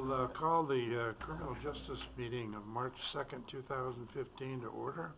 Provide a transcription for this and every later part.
I'll call the Criminal Justice Meeting of March 2nd, 2015 to order.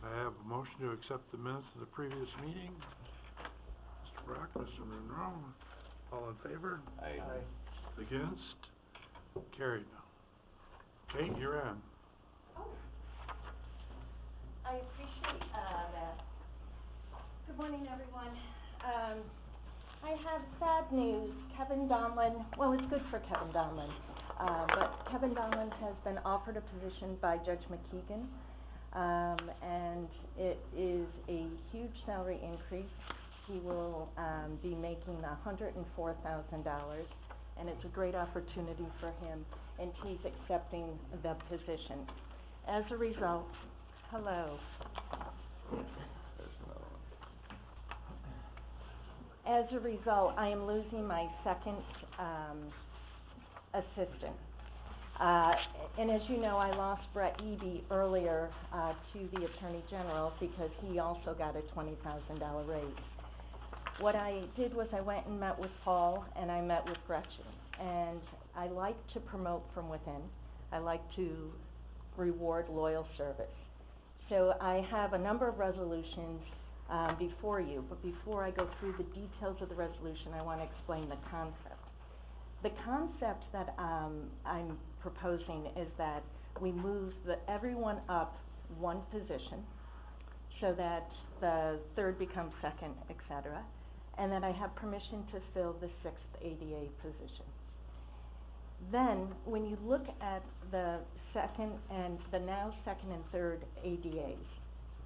I have a motion to accept the minutes of the previous meeting. Mr. Brock, Mr. Monroe, all in favor? Aye. Against? Carried. Kate, you're on. Oh, I appreciate that. Good morning, everyone. I have sad news. Kevin Donlin, well, it's good for Kevin Donlin, but Kevin Donlin has been offered a position by Judge McKeegan, and it is a huge salary increase. He will be making $104,000, and it's a great opportunity for him, and he's accepting the position. As a result, hello. As a result, I am losing my second assistant. And as you know, I lost Brett Eby earlier to the Attorney General because he also got a $20,000 raise. What I did was I went and met with Paul and I met with Gretchen. And I like to promote from within. I like to reward loyal service. So I have a number of resolutions before you, but before I go through the details of the resolution, I want to explain the concept. The concept that I'm proposing is that we move everyone up one position so that the third becomes second, etc., and that I have permission to fill the sixth ADA position. Then, when you look at the second and the now second and third ADAs,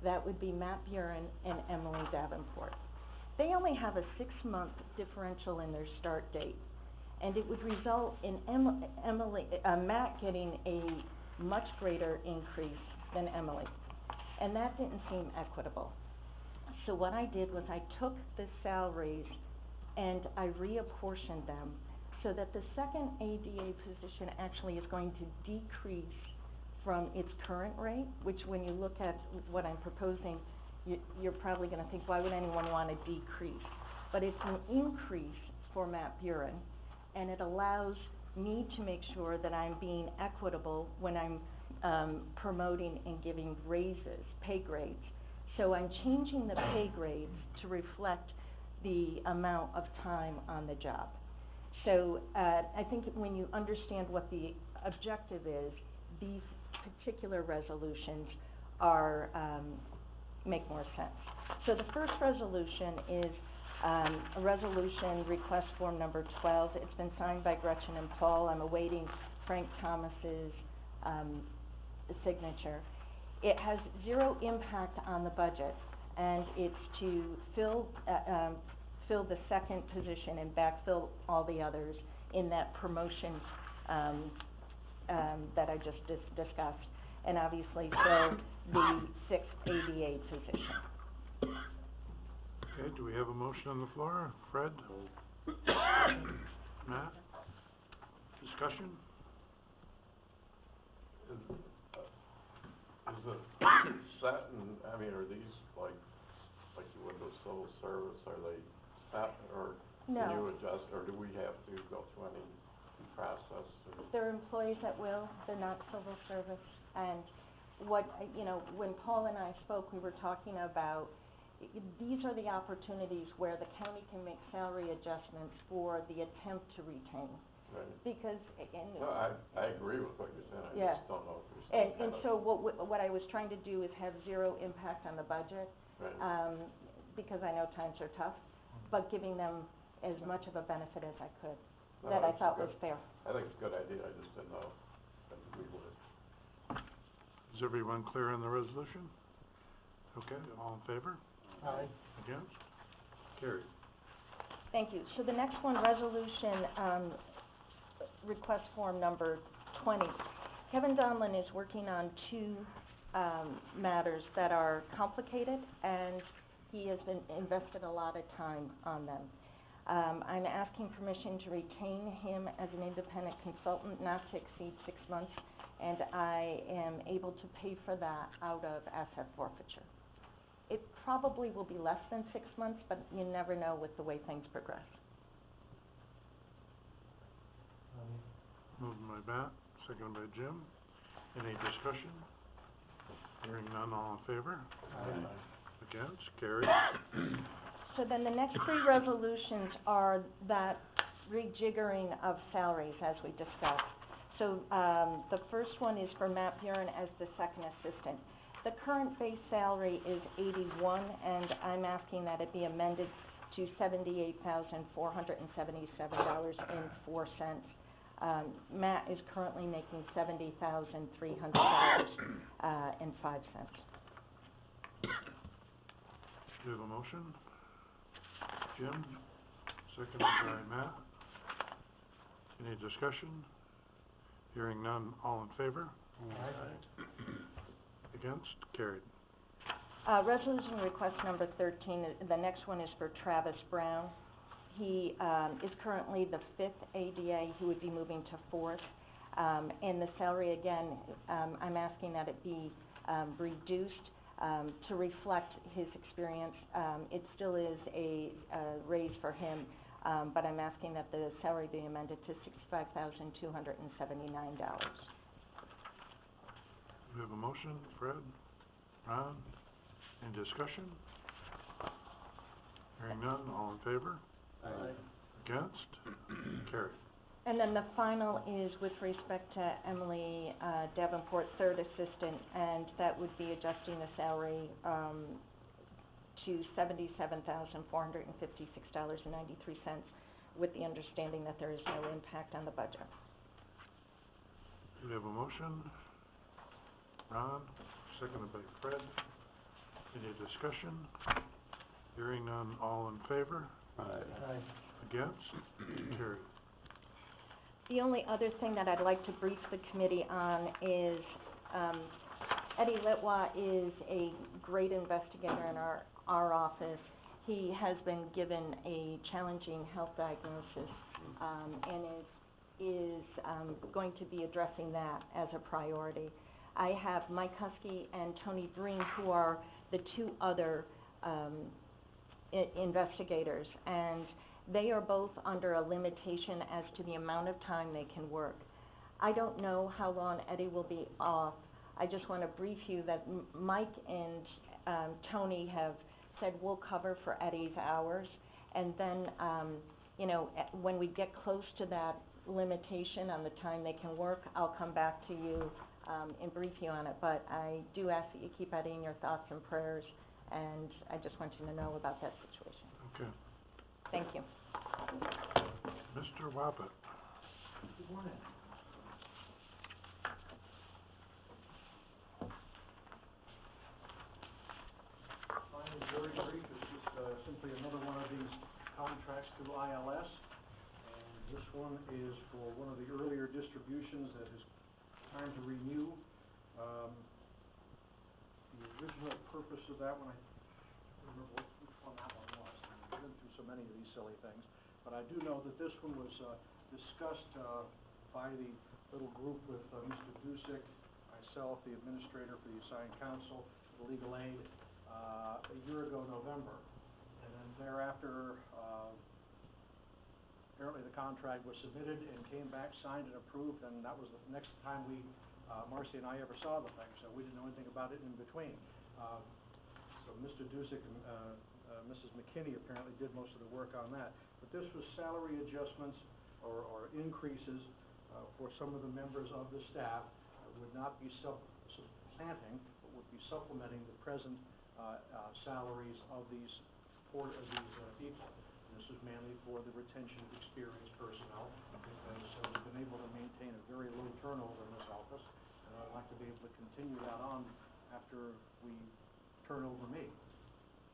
that would be Matt Buren and Emily Davenport. They only have a 6-month differential in their start date, and it would result in Matt getting a much greater increase than Emily, and that didn't seem equitable. So what I did was I took the salaries and I reapportioned them so that the second ADA position actually is going to decrease from its current rate, which when you look at what I'm proposing, you're probably going to think, why would anyone want to decrease? But it's an increase for Matt Buren, and it allows me to make sure that I'm being equitable when I'm promoting and giving raises, pay grades. So I'm changing the pay grades to reflect the amount of time on the job. So I think when you understand what the objective is, these particular resolutions are make more sense. So the first resolution is a resolution request form number 12. It's been signed by Gretchen and Paul. I'm awaiting Frank Thomas's signature. It has zero impact on the budget, and it's to fill the second position and backfill all the others in that promotion that I just discussed, and obviously fill the sixth ADA position. Okay, do we have a motion on the floor? Fred? Matt? Discussion? Is it set and, I mean, are these like you would with civil service, are they set, or No. can you adjust, or do we have to go through any process? They're employees at will, they're not civil service, and what, you know, when Paul and I spoke, we were talking about these are the opportunities where the county can make salary adjustments for the attempt to retain. Right. Because, No, I agree with what you're saying, I yeah. just don't know if there's And so what I was trying to do is have zero impact on the budget, right. because I know times are tough, but giving them as much of a benefit as I could, No, that I it's thought good. was fair. I think it's a good idea, I just didn't know if we would. Is everyone clear on the resolution? Okay, all in favor? Aye. Against? Carried. Thank you. So the next one, resolution, request form number 20. Kevin Donlin is working on two matters that are complicated, and he has invested a lot of time on them. I'm asking permission to retain him as an independent consultant, not to exceed 6 months, and I am able to pay for that out of asset forfeiture. It probably will be less than 6 months, but you never know with the way things progress. Moved by Matt, seconded by Jim. Any discussion? Hearing none, all in favor? Against? Carried. So then the next three resolutions are that rejiggering of salaries as we discussed. So, the first one is for Matt Buren as the second assistant. The current base salary is 81, and I'm asking that it be amended to $78,477.04. Matt is currently making $70,300.05. Do we have a motion? Jim, seconded by Matt. Any discussion? Hearing none, all in favor? Against? Carried. Resolution request number 13, the next one is for Travis Brown. He is currently the 5th ADA, he would be moving to 4th. And the salary, again, I'm asking that it be reduced to reflect his experience. It still is a raise for him, but I'm asking that the salary be amended to $65,279. We have a motion, Fred, Ron, any discussion? Hearing none, all in favor? Against? Carried. And then the final is with respect to Emily Davenport, third assistant, and that would be adjusting the salary to $77,456.93, with the understanding that there is no impact on the budget. We have a motion, Ron, seconded by Fred. Any discussion? Hearing none, all in favor? Against? Carried. The only other thing that I'd like to brief the committee on is Eddie Litwa is a great investigator in our office. He has been given a challenging health diagnosis and is going to be addressing that as a priority. I have Mike Husky and Tony Breen, who are the two other investigators, and they are both under a limitation as to the amount of time they can work. I don't know how long Eddie will be off. I just want to brief you that Mike and Tony have said we'll cover for Eddie's hours, and then, when we get close to that limitation on the time they can work, I'll come back to you and brief you on it. But I do ask that you keep Eddie in your thoughts and prayers, and I just want you to know about that situation. Okay. Thank you. Mr. Wappett. Good morning. Mine is very brief. It's just simply another one of these contracts through ILS. And this one is for one of the earlier distributions that is time to renew. The original purpose of that one, I don't remember which one that one was. I've been through so many of these silly things. But I do know that this one was discussed by the little group with Mr. Dusick, myself, the administrator for the assigned counsel, the legal aid, a year ago November. And then thereafter, apparently the contract was submitted and came back, signed and approved, and that was the next time Marcy and I ever saw the thing, so we didn't know anything about it in between. So Mr. Dusick and Mrs. McKinney apparently did most of the work on that. But this was salary adjustments or increases for some of the members of the staff that would not be supplanting, but would be supplementing the present salaries of these people. And this is mainly for the retention of experienced personnel, because we've been able to maintain a very low turnover in this office, and I'd like to be able to continue that on after we turn over me.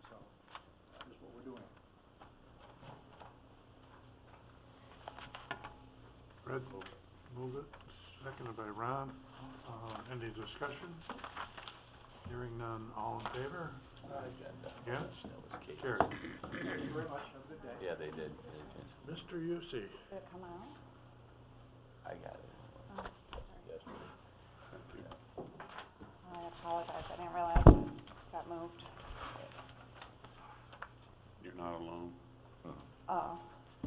So that is what we're doing. Fred, move it. Seconded by Ron. Any discussion? Hearing none, all in favor? Against? Carried. Thank you very much. Have a good day. Yeah, they did. Mr. Yusi. Did it come out? I got it. Oh, Yes. I apologize, I didn't realize it got moved. You're not alone. Oh,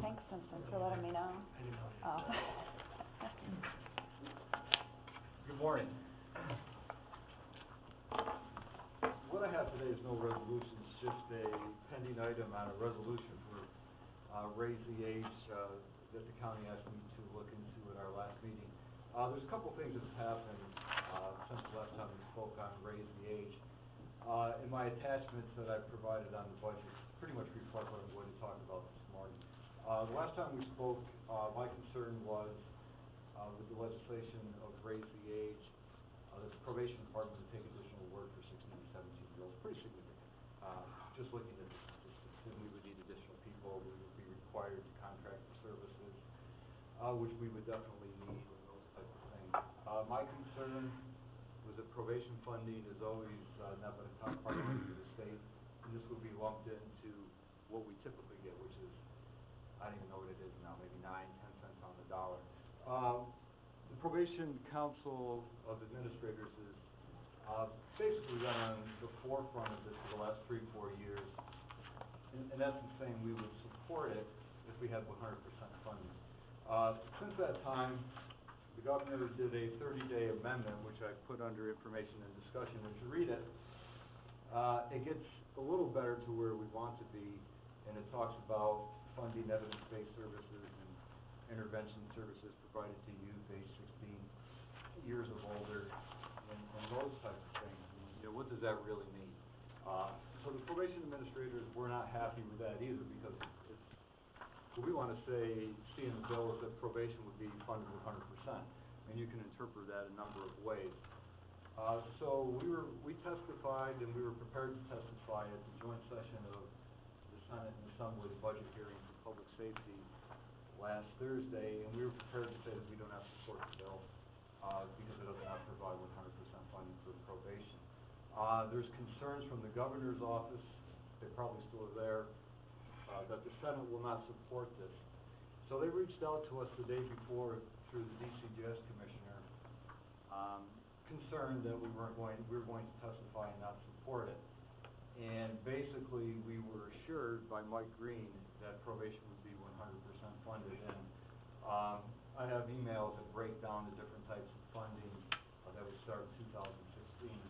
thanks, Simpson, for letting me know. I didn't know. Oh. Good morning. What I have today is no resolution, it's just a pending item on a resolution for, raise the age, that the county asked me to look into at our last meeting. There's a couple things that have happened, since the last time we spoke on raise the age. In my attachments that I provided on the budget, pretty much reflect what I'm going to talk about this morning. The last time we spoke, my concern was, with the legislation of raise the age, that the probation department would take additional work for 16 to 17-year-olds, pretty significant. Just looking at the statistics, and we would need additional people, we would be required to contract for services, which we would definitely need, and those types of things. My concern was that probation funding is always, not been a top priority for the state, and this would be lumped into what we typically get, which is, I don't even know what it is now, maybe 9, 10 cents on the dollar. The Probation Council of Administrators is, basically been on the forefront of this for the last 3-4 years. In essence, saying we would support it if we had 100% funding. Since that time, the governor did a 30-day amendment, which I put under information and discussion. If you read it, it gets a little better to where we want to be, and it talks about funding evidence-based services and intervention services provided to youth age 16 years of older, and those types of things. And, you know, what does that really mean? So the probation administrators were not happy with that either, because it's, what we want to see in the bill is that probation would be funded 100%, and you can interpret that a number of ways. So we testified, and we were prepared to testify at the joint session of the Senate and Assembly budget hearing for public safety last Thursday, and we were prepared to say that we don't have to support the bill, because it does not provide 100% funding for probation. There's concerns from the governor's office, they probably still are there, that the Senate will not support this. So they reached out to us the day before through the DCGS commissioner, concerned that we were going to testify and not support it. And basically, we were assured by Mike Green that probation would be 100% funded. And I have emails that break down the different types of funding that would start in 2017, excuse me.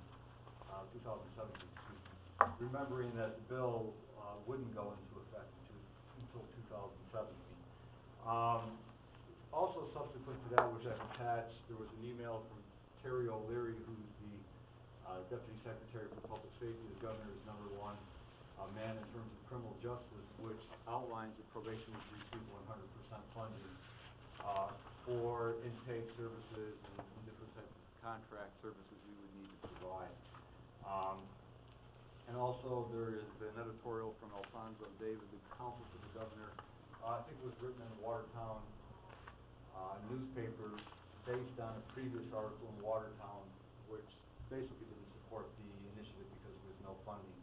Remembering that the bill wouldn't go into effect until 2017. Also subsequent to that, which I've attached, there was an email from Terry O'Leary, who's the Deputy Secretary for Public Safety, the governor's #1 man in terms of criminal justice, which outlines that probation would receive 100% funding for intake services and different types of contract services we would need to provide. And also there is an editorial from Alfonso David, the counsel to the governor. I think it was written in the Watertown newspaper based on a previous article in Watertown, which basically didn't support the initiative because there was no funding.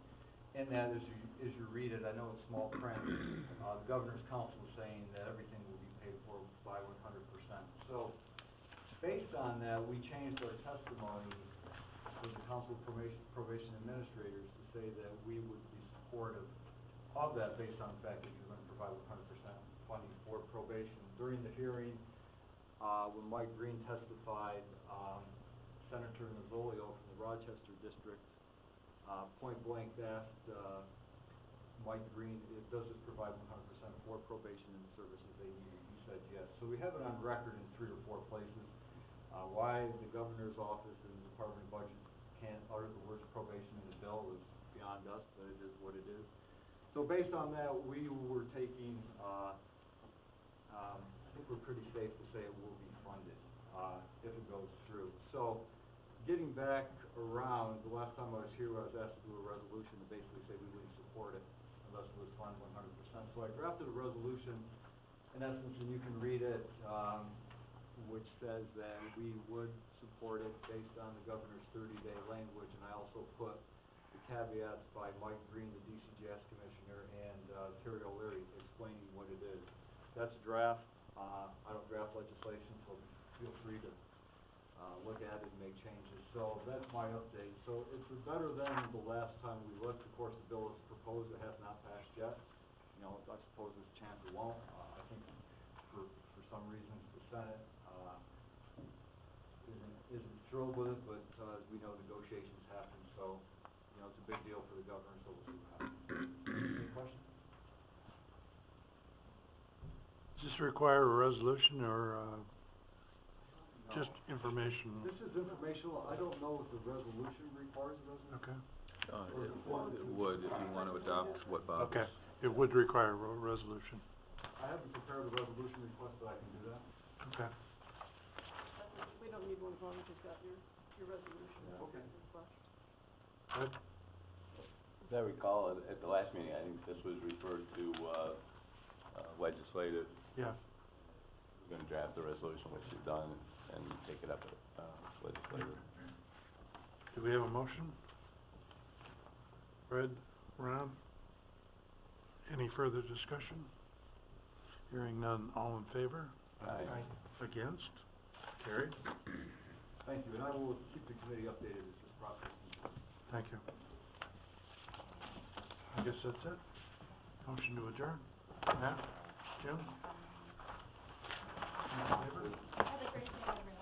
And that, as you read it, I know it's small print, the governor's counsel is saying that everything will be paid for by 100%. So, based on that, we changed our testimony with the Council of Probation Administrators to say that we would be supportive of that based on the fact that you're going to provide 100% funding for probation. During the hearing, when Mike Green testified, Senator Nozzolio from the Rochester District point blank asked Mike Green, does this provide 100% for probation and the services they need? He said yes. So we have it on record in 3 or 4 places. Why the governor's office and the Department of Budget can't utter the words probation in the bill is beyond us, but it is what it is. So based on that, we were taking, I think we're pretty safe to say it will be funded if it goes through. So getting back around, the last time I was here, I was asked to do a resolution to basically say we wouldn't support it unless it was funded 100%. So I drafted a resolution, in essence, and you can read it, which says that we would support it based on the governor's 30-day language, and I also put the caveats by Mike Green, the DCGS commissioner, and Terry O'Leary explaining what it is. That's a draft. I don't draft legislation, so feel free to look at it and make changes. So that's my update. So it's better than the last time we looked. Of course, the bill is proposed. It has not passed yet. You know, I suppose there's a chance it won't. I think for some reasons the Senate thrilled with it, but, as we know, negotiations happen, so, you know, it's a big deal for the governor, so we'll see what happens. Any questions? Does this require a resolution or, No. just information? This is informational. I don't know if the resolution requires a resolution. Okay, It would, if you want to adopt what Bob okay, it would require a resolution, I haven't prepared a resolution request, but I can do that. okay. We don't need one as long as you've got your resolution. Okay. Ed? As I recall, at the last meeting, I think this was referred to, legislative. Yeah, We're gonna draft the resolution, which you've done, and take it up at, legislative. do we have a motion? Fred, Ron? Any further discussion? Hearing none, all in favor? Aye. Against? Carried. Thank you, and I will keep the committee updated as this process continues. Thank you. I guess that's it. Motion to adjourn. Matt? Jim? All in favor? Have a great day, everyone.